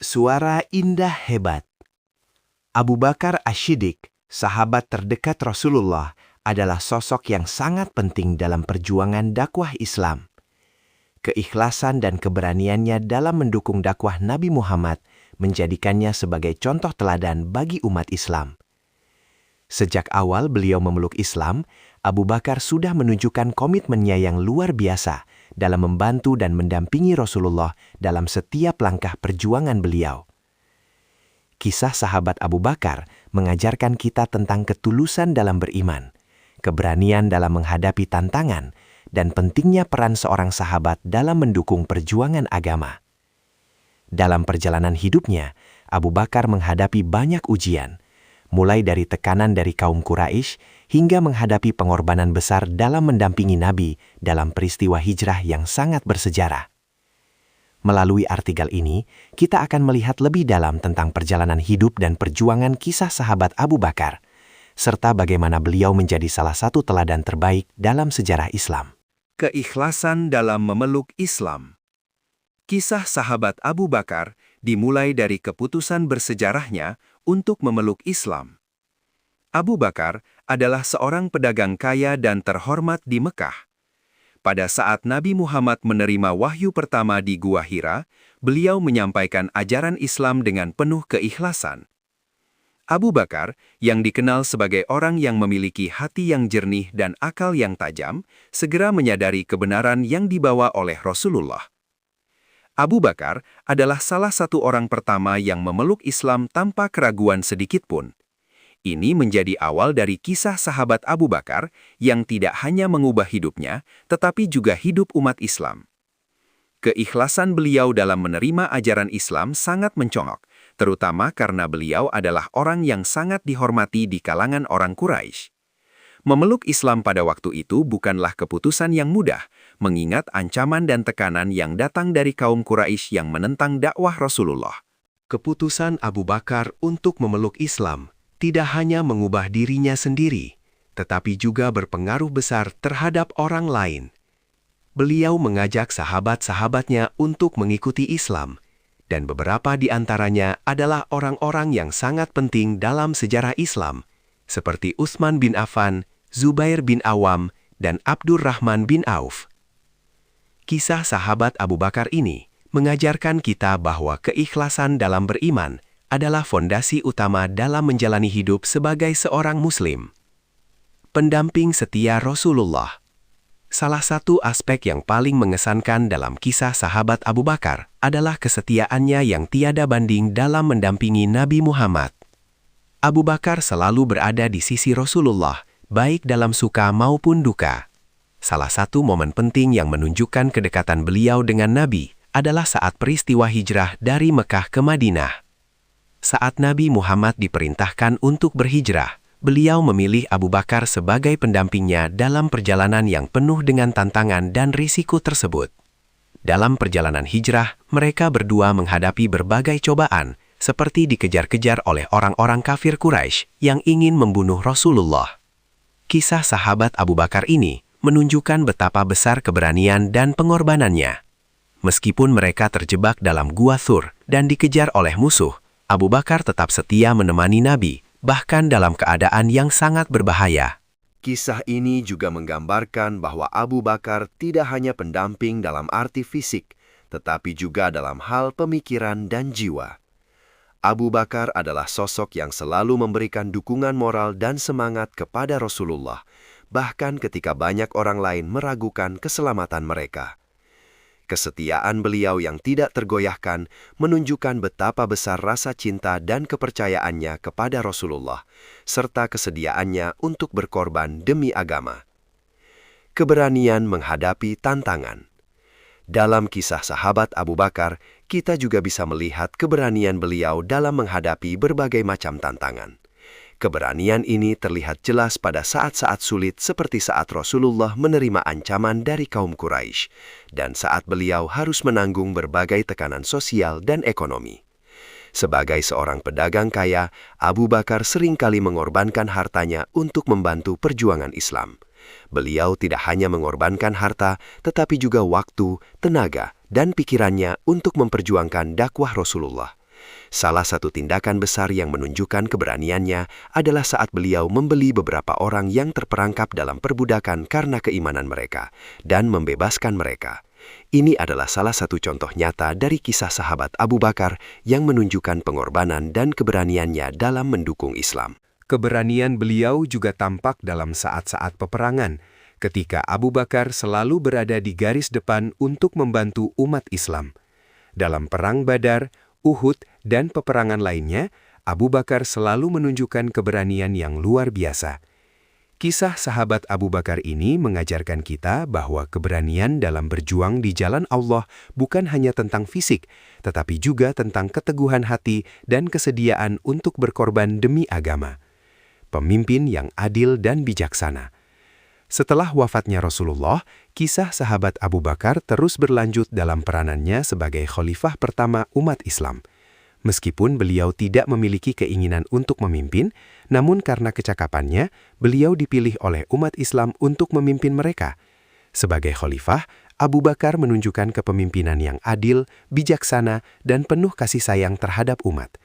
bersuara indah hebat. Abu Bakar Ash-Shiddiq, sahabat terdekat Rasulullah, adalah sosok yang sangat penting dalam perjuangan dakwah Islam. Keikhlasan dan keberaniannya dalam mendukung dakwah Nabi Muhammad menjadikannya sebagai contoh teladan bagi umat Islam. Sejak awal beliau memeluk Islam, Abu Bakar sudah menunjukkan komitmennya yang luar biasa dalam membantu dan mendampingi Rasulullah dalam setiap langkah perjuangan beliau. Kisah sahabat Abu Bakar mengajarkan kita tentang ketulusan dalam beriman, keberanian dalam menghadapi tantangan, dan pentingnya peran seorang sahabat dalam mendukung perjuangan agama. Dalam perjalanan hidupnya, Abu Bakar menghadapi banyak ujian, mulai dari tekanan dari kaum Quraisy hingga menghadapi pengorbanan besar dalam mendampingi Nabi dalam peristiwa hijrah yang sangat bersejarah. Melalui artikel ini, kita akan melihat lebih dalam tentang perjalanan hidup dan perjuangan kisah sahabat Abu Bakar, serta bagaimana beliau menjadi salah satu teladan terbaik dalam sejarah Islam. Keikhlasan dalam memeluk Islam. Kisah sahabat Abu Bakar dimulai dari keputusan bersejarahnya untuk memeluk Islam. Abu Bakar adalah seorang pedagang kaya dan terhormat di Mekah. Pada saat Nabi Muhammad menerima wahyu pertama di Gua Hira, beliau menyampaikan ajaran Islam dengan penuh keikhlasan. Abu Bakar, yang dikenal sebagai orang yang memiliki hati yang jernih dan akal yang tajam, segera menyadari kebenaran yang dibawa oleh Rasulullah. Abu Bakar adalah salah satu orang pertama yang memeluk Islam tanpa keraguan sedikitpun. Ini menjadi awal dari kisah sahabat Abu Bakar yang tidak hanya mengubah hidupnya, tetapi juga hidup umat Islam. Keikhlasan beliau dalam menerima ajaran Islam sangat mencolok, terutama karena beliau adalah orang yang sangat dihormati di kalangan orang Quraisy. Memeluk Islam pada waktu itu bukanlah keputusan yang mudah, mengingat ancaman dan tekanan yang datang dari kaum Quraisy yang menentang dakwah Rasulullah. Keputusan Abu Bakar untuk memeluk Islam tidak hanya mengubah dirinya sendiri, tetapi juga berpengaruh besar terhadap orang lain. Beliau mengajak sahabat-sahabatnya untuk mengikuti Islam, dan beberapa di antaranya adalah orang-orang yang sangat penting dalam sejarah Islam, seperti Utsman bin Affan, Zubair bin Awam, dan Abdurrahman bin Auf. Kisah sahabat Abu Bakar ini mengajarkan kita bahwa keikhlasan dalam beriman adalah fondasi utama dalam menjalani hidup sebagai seorang Muslim. Pendamping setia Rasulullah. Salah satu aspek yang paling mengesankan dalam kisah sahabat Abu Bakar adalah kesetiaannya yang tiada banding dalam mendampingi Nabi Muhammad. Abu Bakar selalu berada di sisi Rasulullah, baik dalam suka maupun duka. Salah satu momen penting yang menunjukkan kedekatan beliau dengan Nabi adalah saat peristiwa hijrah dari Mekah ke Madinah. Saat Nabi Muhammad diperintahkan untuk berhijrah, beliau memilih Abu Bakar sebagai pendampingnya dalam perjalanan yang penuh dengan tantangan dan risiko tersebut. Dalam perjalanan hijrah, mereka berdua menghadapi berbagai cobaan, seperti dikejar-kejar oleh orang-orang kafir Quraisy yang ingin membunuh Rasulullah. Kisah sahabat Abu Bakar ini menunjukkan betapa besar keberanian dan pengorbanannya. Meskipun mereka terjebak dalam Gua Thur dan dikejar oleh musuh, Abu Bakar tetap setia menemani Nabi, bahkan dalam keadaan yang sangat berbahaya. Kisah ini juga menggambarkan bahwa Abu Bakar tidak hanya pendamping dalam arti fisik, tetapi juga dalam hal pemikiran dan jiwa. Abu Bakar adalah sosok yang selalu memberikan dukungan moral dan semangat kepada Rasulullah, bahkan ketika banyak orang lain meragukan keselamatan mereka. Kesetiaan beliau yang tidak tergoyahkan menunjukkan betapa besar rasa cinta dan kepercayaannya kepada Rasulullah, serta kesediaannya untuk berkorban demi agama. Keberanian menghadapi tantangan. Dalam kisah sahabat Abu Bakar, kita juga bisa melihat keberanian beliau dalam menghadapi berbagai macam tantangan. Keberanian ini terlihat jelas pada saat-saat sulit seperti saat Rasulullah menerima ancaman dari kaum Quraisy dan saat beliau harus menanggung berbagai tekanan sosial dan ekonomi. Sebagai seorang pedagang kaya, Abu Bakar seringkali mengorbankan hartanya untuk membantu perjuangan Islam. Beliau tidak hanya mengorbankan harta, tetapi juga waktu, tenaga, dan pikirannya untuk memperjuangkan dakwah Rasulullah. Salah satu tindakan besar yang menunjukkan keberaniannya adalah saat beliau membeli beberapa orang yang terperangkap dalam perbudakan karena keimanan mereka dan membebaskan mereka. Ini adalah salah satu contoh nyata dari kisah sahabat Abu Bakar yang menunjukkan pengorbanan dan keberaniannya dalam mendukung Islam. Keberanian beliau juga tampak dalam saat-saat peperangan, ketika Abu Bakar selalu berada di garis depan untuk membantu umat Islam. Dalam Perang Badar, Uhud, dan peperangan lainnya, Abu Bakar selalu menunjukkan keberanian yang luar biasa. Kisah sahabat Abu Bakar ini mengajarkan kita bahwa keberanian dalam berjuang di jalan Allah bukan hanya tentang fisik, tetapi juga tentang keteguhan hati dan kesediaan untuk berkorban demi agama. Pemimpin yang adil dan bijaksana. Setelah wafatnya Rasulullah, kisah sahabat Abu Bakar terus berlanjut dalam peranannya sebagai khalifah pertama umat Islam. Meskipun beliau tidak memiliki keinginan untuk memimpin, namun karena kecakapannya, beliau dipilih oleh umat Islam untuk memimpin mereka. Sebagai khalifah, Abu Bakar menunjukkan kepemimpinan yang adil, bijaksana, dan penuh kasih sayang terhadap umat.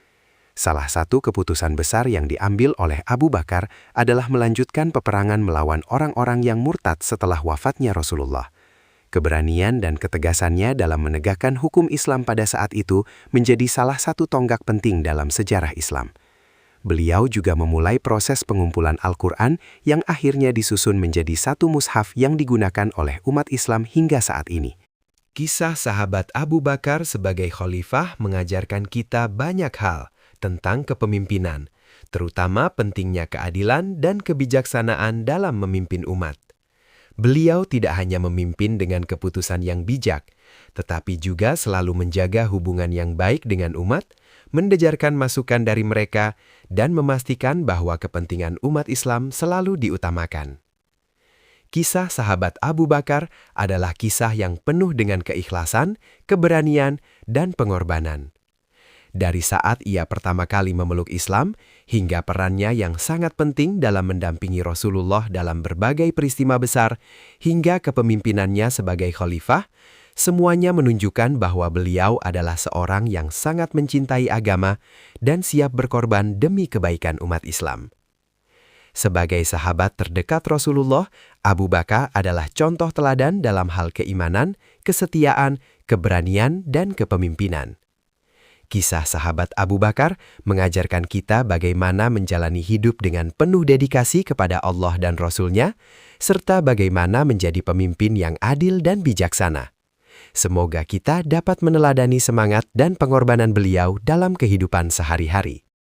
Salah satu keputusan besar yang diambil oleh Abu Bakar adalah melanjutkan peperangan melawan orang-orang yang murtad setelah wafatnya Rasulullah. Keberanian dan ketegasannya dalam menegakkan hukum Islam pada saat itu menjadi salah satu tonggak penting dalam sejarah Islam. Beliau juga memulai proses pengumpulan Al-Quran yang akhirnya disusun menjadi satu mushaf yang digunakan oleh umat Islam hingga saat ini. Kisah sahabat Abu Bakar sebagai khalifah mengajarkan kita banyak hal tentang kepemimpinan, terutama pentingnya keadilan dan kebijaksanaan dalam memimpin umat. Beliau tidak hanya memimpin dengan keputusan yang bijak, tetapi juga selalu menjaga hubungan yang baik dengan umat, mendejarkan masukan dari mereka, dan memastikan bahwa kepentingan umat Islam selalu diutamakan. Kisah sahabat Abu Bakar adalah kisah yang penuh dengan keikhlasan, keberanian, dan pengorbanan. Dari saat ia pertama kali memeluk Islam, hingga perannya yang sangat penting dalam mendampingi Rasulullah dalam berbagai peristiwa besar, hingga kepemimpinannya sebagai khalifah, semuanya menunjukkan bahwa beliau adalah seorang yang sangat mencintai agama dan siap berkorban demi kebaikan umat Islam. Sebagai sahabat terdekat Rasulullah, Abu Bakar adalah contoh teladan dalam hal keimanan, kesetiaan, keberanian, dan kepemimpinan. Kisah sahabat Abu Bakar mengajarkan kita bagaimana menjalani hidup dengan penuh dedikasi kepada Allah dan Rasul-Nya, serta bagaimana menjadi pemimpin yang adil dan bijaksana. Semoga kita dapat meneladani semangat dan pengorbanan beliau dalam kehidupan sehari-hari.